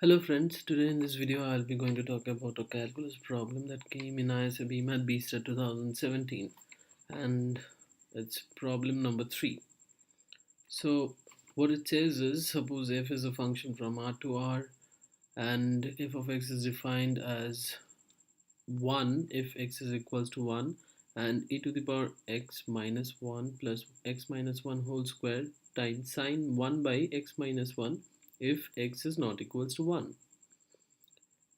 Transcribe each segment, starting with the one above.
Hello friends, today in this video I'll be going to talk about a calculus problem that came in ISI BMATH BSTAT 2017, and it's problem number 3. So what it says is, suppose f is a function from R to R and f of x is defined as 1 if x is equals to 1 and e to the power x minus 1 plus x minus 1 whole square times sine 1 by x minus 1 if x is not equals to 1.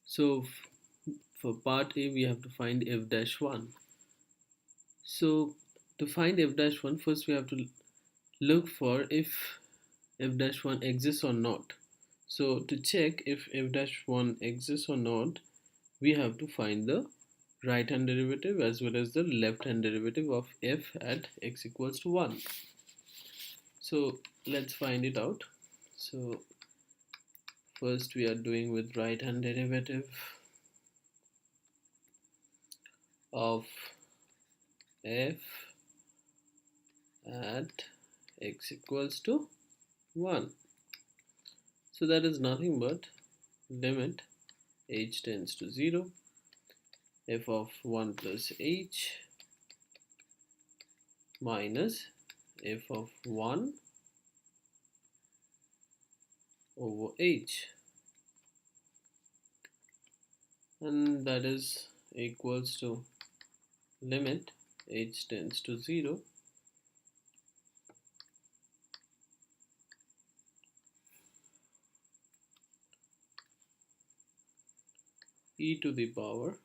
So for part A we have to find f dash 1. So to find f dash 1, first we have to look for if f dash 1 exists or not. So to check if f dash 1 exists or not, we have to find the right hand derivative as well as the left hand derivative of f at x equals to 1. So let's find it out. So first we are doing with right hand derivative of f at x equals to 1. So that is nothing but limit h tends to 0 f of 1 plus h minus f of 1 over h, and that is equals to limit h tends to 0 e to the power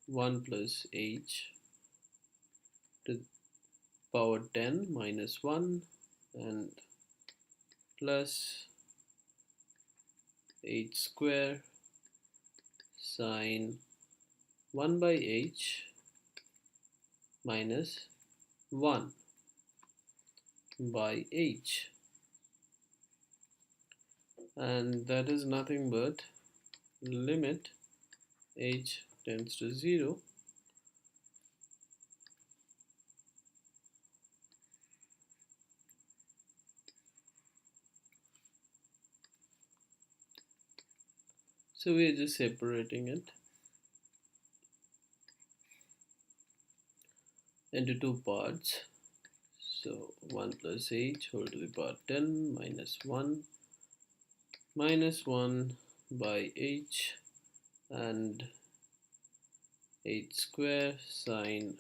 1 plus h to the power 10 minus 1 and plus h square sine 1 by h minus 1 by h, and that is nothing but limit h tends to 0 so we are just separating it into two parts. So 1 plus h whole to the power 10 minus 1 by h and h square sine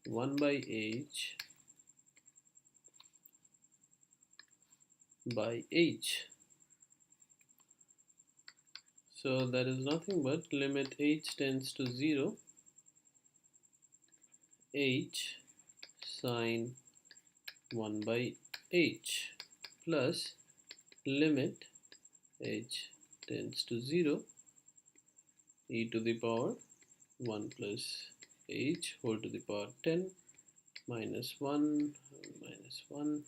1 by h by h. So that is nothing but limit h tends to 0 h sine 1 by h plus limit h tends to 0 e to the power 1 plus h whole to the power 10 minus 1 minus 1.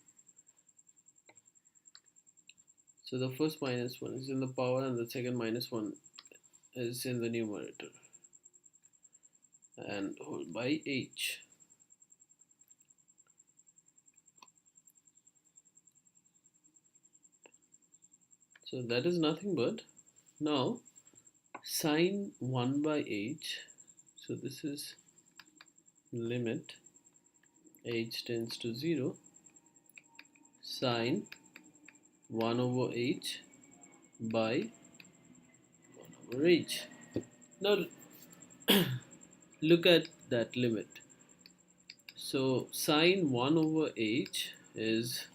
So the first minus 1 is in the power and the second minus 1 is in the numerator, and whole by h. So that is nothing but now sine 1 by h. So this is limit h tends to 0 sine 1 over h by 1 over h. Now look at that limit. So sine 1 over h is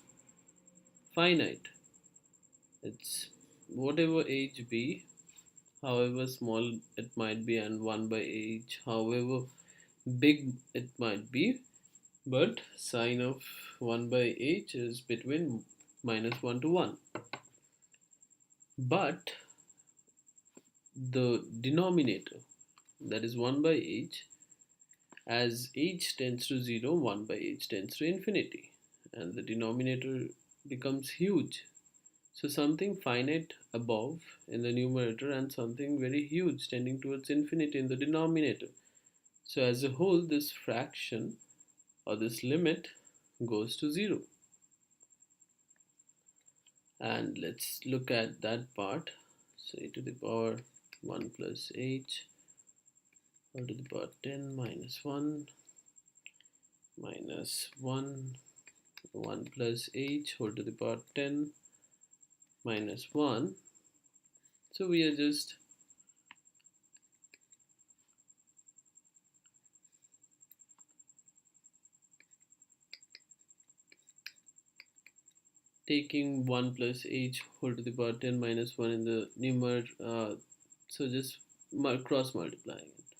finite. It's whatever h be, however small it might be, and 1 by h however big it might be, but sine of 1 by h is between minus 1 to 1. But the denominator, that is 1 by h, as h tends to 0, 1 by h tends to infinity, and the denominator becomes huge. So something finite above in the numerator and something very huge tending towards infinity in the denominator. So as a whole, this fraction or this limit goes to 0. And let's look at that part. So e to the power 1 plus h whole to the power 10 minus 1 minus 1 1 plus h whole to the power 10 minus 1. So we are just taking 1 plus h whole to the power 10 minus 1 in the numerator, so just cross multiplying it.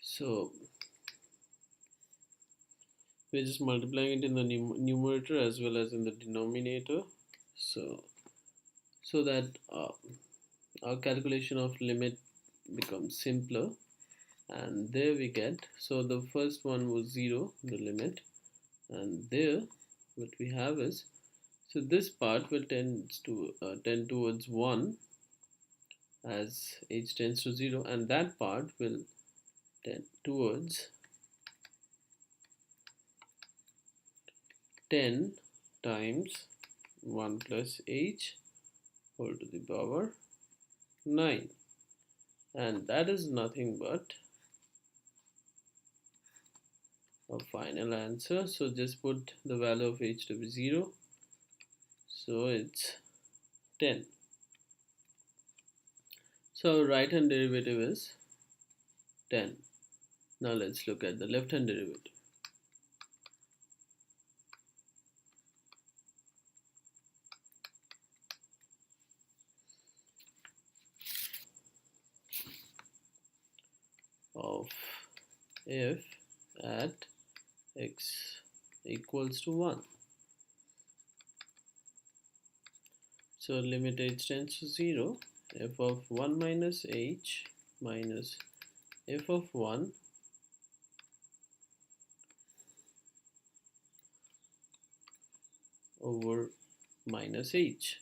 So we're just multiplying it in the numerator as well as in the denominator, so that our calculation of limit becomes simpler. And there we get, so the first one was 0, the limit, and there what we have is, so this part will tend towards 1 as h tends to 0, and that part will tend towards 10 times 1 plus h whole to the power 9, and that is nothing but a final answer. So just put the value of h to be 0, so it's 10. So right hand derivative is 10. Now let's look at the left hand derivative. Of f at x equals to 1. So limit h tends to 0, f of 1 minus h minus f of 1 over minus h.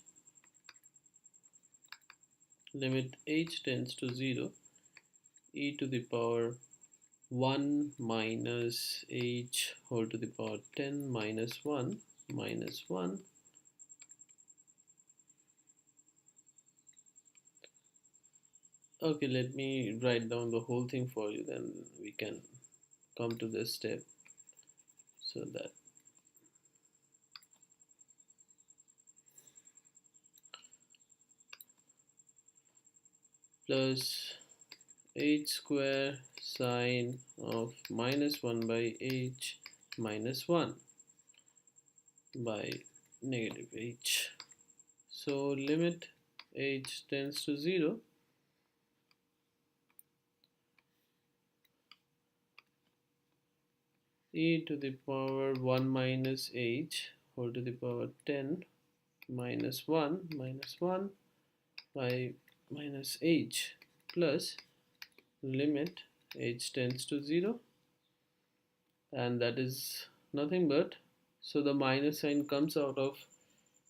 Limit h tends to 0, e to the power 1 minus h whole to the power 10 minus 1 minus 1 . Okay, let me write down the whole thing for you, then we can come to this step. So that plus h square sine of minus 1 by h minus 1 by negative h. So limit h tends to 0, e to the power 1 minus h whole to the power 10 minus 1 by minus h plus limit h tends to 0, and that is nothing but, so the minus sign comes out of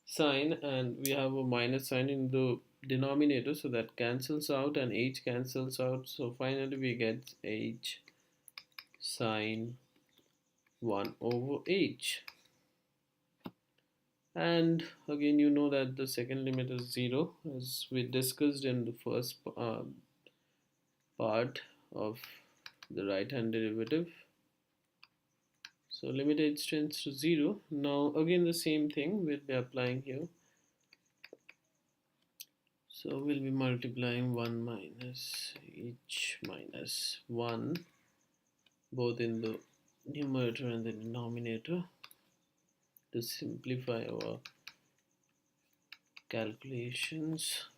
sign and we have a minus sign in the denominator, so that cancels out and h cancels out, so finally we get h sine 1 over h. And again, you know that the second limit is 0, as we discussed in the first part of the right hand derivative. So limit h tends to 0. Now again the same thing we'll be applying here. So we'll be multiplying 1 minus h minus 1 both in the numerator and the denominator to simplify our calculations.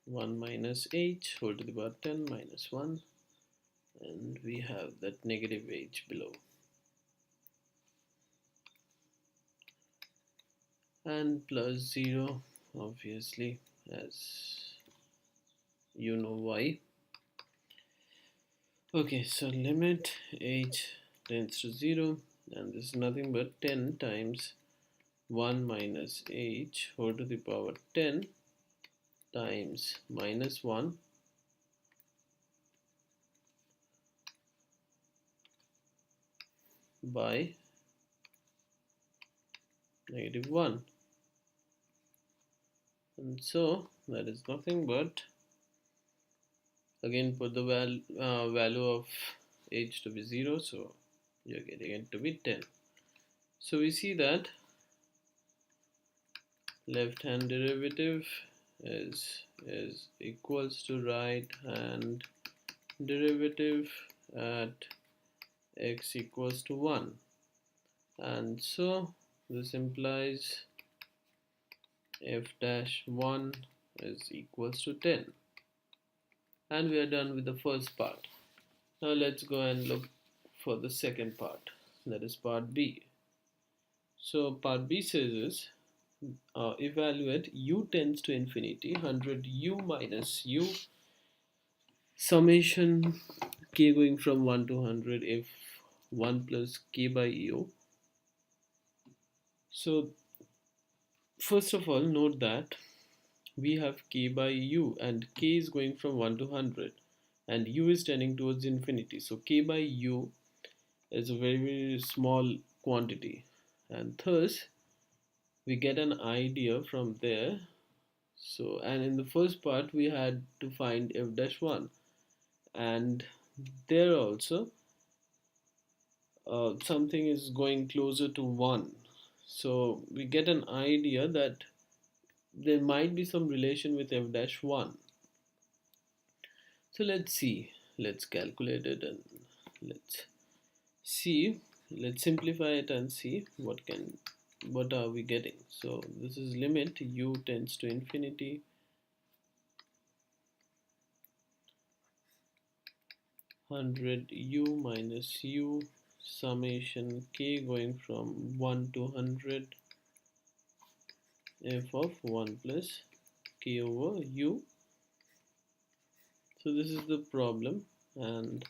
1 minus h whole to the power 10 minus 1, and we have that negative h below, and plus 0 obviously, as you know why. Okay, so limit h tends to 0, and this is nothing but 10 times 1 minus h whole to the power 10 times minus 1 by negative 1. And so that is nothing but, again put the value of h to be 0, so you're getting it to be 10. So we see that left hand derivative is equals to right hand derivative at x equals to 1, and so this implies f dash 1 is equals to 10, and we are done with the first part. Now let's go and look for the second part, that is part B. So part B says is evaluate u tends to infinity 100 u minus u summation k going from 1 to 100 if 1 plus k by u. So first of all, note that we have k by u, and k is going from 1 to 100 and u is tending towards infinity, so k by u is a very, very small quantity, and thus we get an idea from there. So, and in the first part we had to find f dash 1, and there also something is going closer to 1, so we get an idea that there might be some relation with f dash 1. So let's see, let's calculate it, and let's see, let's simplify it and see what are we getting. So this is limit u tends to infinity 100 u minus u summation k going from 1 to 100 f of 1 plus k over u. So this is the problem, and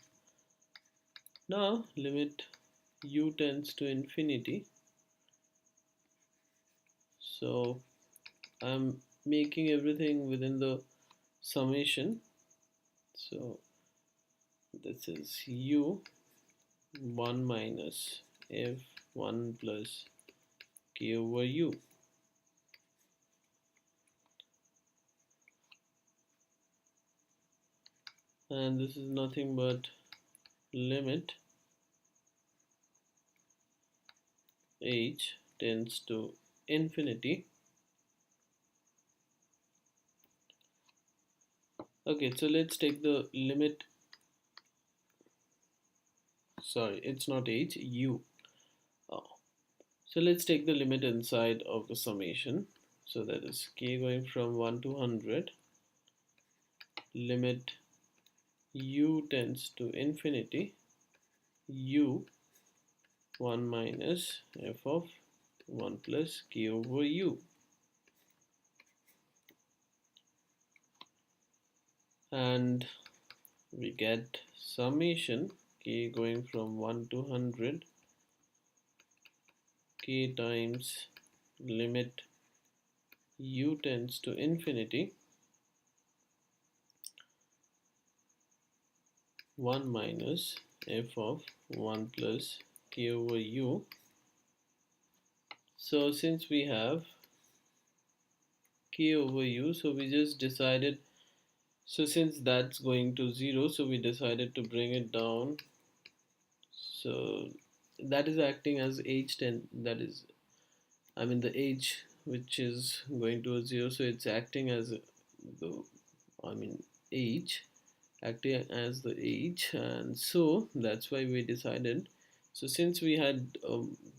now limit u tends to infinity, so I'm making everything within the summation. So this is u 1 minus f 1 plus k over u, and this is nothing but limit h tends to infinity. Okay, so let's take the limit, sorry, it's not h, u. Oh. So let's take the limit inside of the summation. So that is k going from 1 to 100, limit u tends to infinity, u 1 minus f of 1 plus k over u. And we get summation k going from 1 to 100, k times limit u tends to infinity 1 minus f of 1 plus k over u. So since we have k over u, so we just decided, so since that's going to 0, so we decided to bring it down. So that is acting as h10, that is, I mean the h which is going to a 0, so it's acting as the, I mean h, acting as the h, and so that's why we decided. So since we had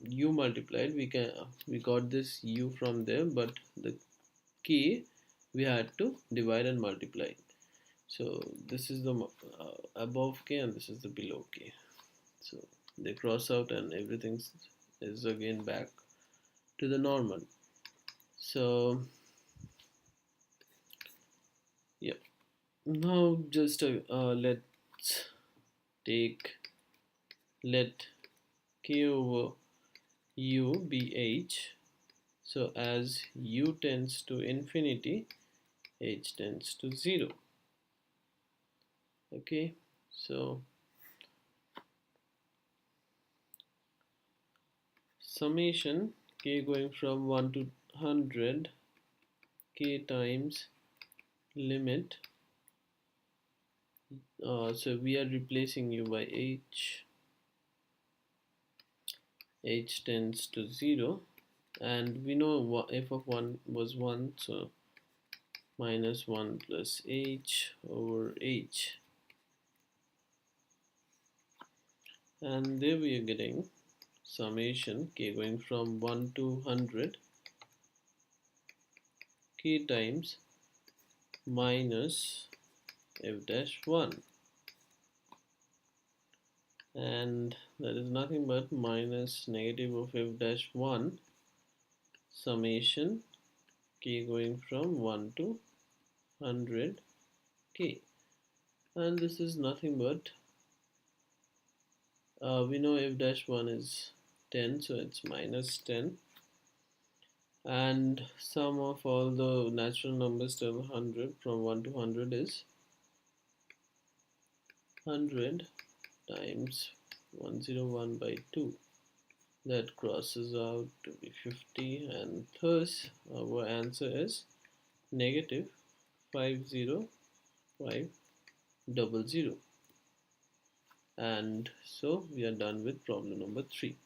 u multiplied, we got this u from there, but the k we had to divide and multiply. So this is the above k and this is the below k. So they cross out and everything is again back to the normal. So yeah, now just let's take, let k over u be h. So as u tends to infinity, h tends to 0. Okay, so summation k going from 1 to 100 k times limit. So we are replacing u by h tends to 0, and we know f of 1 was 1, so minus 1 plus h over h, and there we are getting summation k going from 1 to 100, k times minus f dash 1, and that is nothing but minus negative of f dash 1 summation k going from 1 to 100 k, and this is nothing but we know f dash 1 is 10, so it's minus 10, and sum of all the natural numbers till 100 from 1 to 100 is 100 times 101 by 2, that crosses out to be 50, and thus our answer is negative 50500. And so we are done with problem number 3.